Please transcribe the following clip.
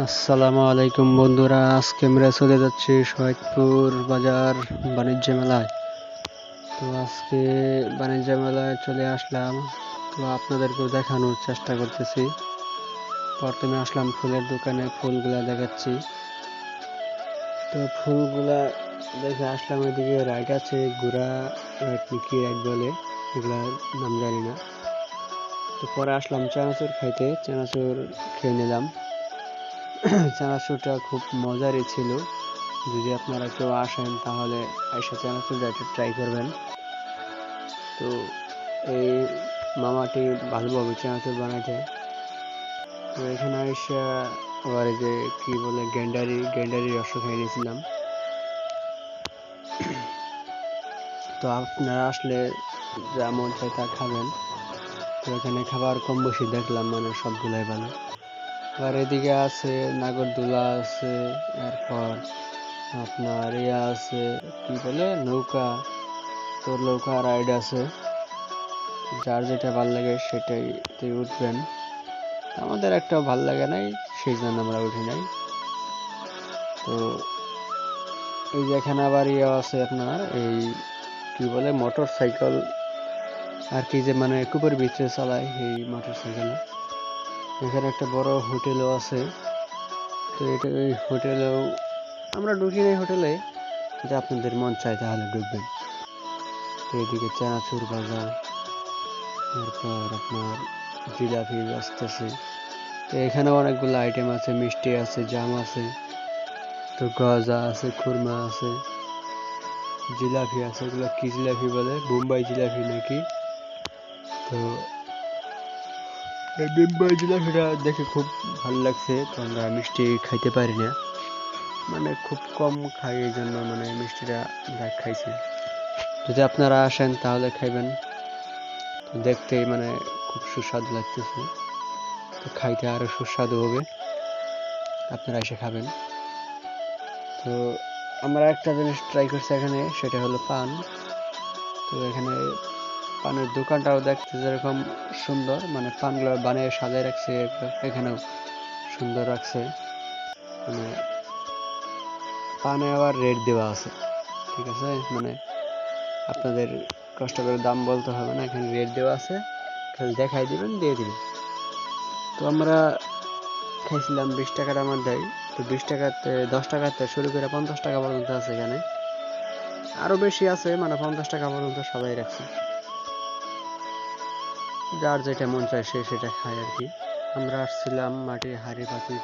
আসসালামু আলাইকুম বন্ধুরা, আজকে আমরা চলে যাচ্ছি সৈয়দপুর বাজার বাণিজ্য মেলায়। তো আজকে বাণিজ্য মেলায় চলে আসলাম, তো আপনাদেরকেও দেখানোর চেষ্টা করতেছি। প্রথমে আসলাম ফুলের দোকানে, ফুলগুলা দেখাচ্ছি। তো ফুলগুলা দেখে আসলাম, ওইদিকে রাইড আছে, ঘোড়া রাইড কি রাইড বলে, এগুলা নাম জানি না। তো পরে আসলাম চানাচুর খাইতে, চানাচুর খেয়ে নিলাম। চানাচুরটা খুব মজারই ছিল। যদি আপনারা কেউ আসেন তাহলে আইসা চানাচুরটা একটু ট্রাই করবেন। তো এই মামাটি ভালোভাবে চানাচুর বানাইতে। তো এখানে আইসা আবার এই যে কি বলে গেন্ডারি রস খেয়ে নিয়েছিলাম। তো আপনারা আসলে যা মন চায় তা খাবেন। তো এখানে খাবার কম বেশি দেখলাম, মানে সবগুলাই ভালো। আবার এদিকে আছে নাগরদোলা আছে, এরপর আপনার ইয়া আছে কি বলে নৌকা, তো নৌকা রাইড আছে। যার যেটা ভাল লাগে সেটাইতে উঠবেন। আমাদের একটা ভাল লাগে নাই, সেই জন্য আমরা উঠি নাই। তো এই যে এখানে আবার ইয়ে আছে আপনার এই কি বলে মোটর সাইকেল আর কি, যে মানে কুপের ভিতরে চালায় এই মোটর সাইকেল। এখানে একটা বড় হোটেলও আছে। তো এটা এই হোটেলেও আমরা ঢুকি নাই হোটেলে, যদি আপনাদের মন চায় তাহলে ঢুকবেন। তো এদিকে চানাচুর ভাজা, তারপর আপনার জিলাপি আসতেছে। তো এখানে অনেকগুলো আইটেম আছে, মিষ্টি আছে, জাম আছে, তো গজা আছে, খুরমা আছে, জিলাপি আছে। এগুলো কি জিলাপি বলে, বোম্বাই জিলাপি নাকি। তো এই বোম্বাই জিলাপিটা দেখে খুব ভালো লাগছে। তো আমরা মিষ্টি খাইতে পারি না, মানে খুব কম খাই, এই জন্য মানে মিষ্টিটা দেখ খাইছি। যদি আপনারা আসেন তাহলে খাইবেন। তো দেখতেই মানে খুব সুস্বাদু লাগতেছে, তো খাইতে আরো সুস্বাদু হবে, আপনারা এসে খাবেন। তো আমরা একটা জিনিস ট্রাই করছি এখানে, সেটা হলো পান। তো এখানে পানের দোকানটাও দেখতে যেরকম সুন্দর, মানে পানগুলো বানিয়ে সাজায় রাখছে, এখানেও সুন্দর রাখছে। মানে পানে আবার রেট দেওয়া আছে, ঠিক আছে, মানে আপনাদের কষ্ট করে দাম বলতে হবে না, এখানে রেট দেওয়া আছে, খালি দেখাই দিবেন, দিয়ে দিবেন। তো আমরা খাইছিলাম 20 টাকার আমার দেয়। তো 20 টাকাতে 10 টাকাতে শুরু করে 50 টাকা পর্যন্ত আছে এখানে, আরো বেশি আছে, মানে 50 টাকা পর্যন্ত সবাই রাখছে। যার যেটা মন চায় সে সেটা খায় আর কি। আমরা আসছিলাম মাটির হাঁড়ি পাতিল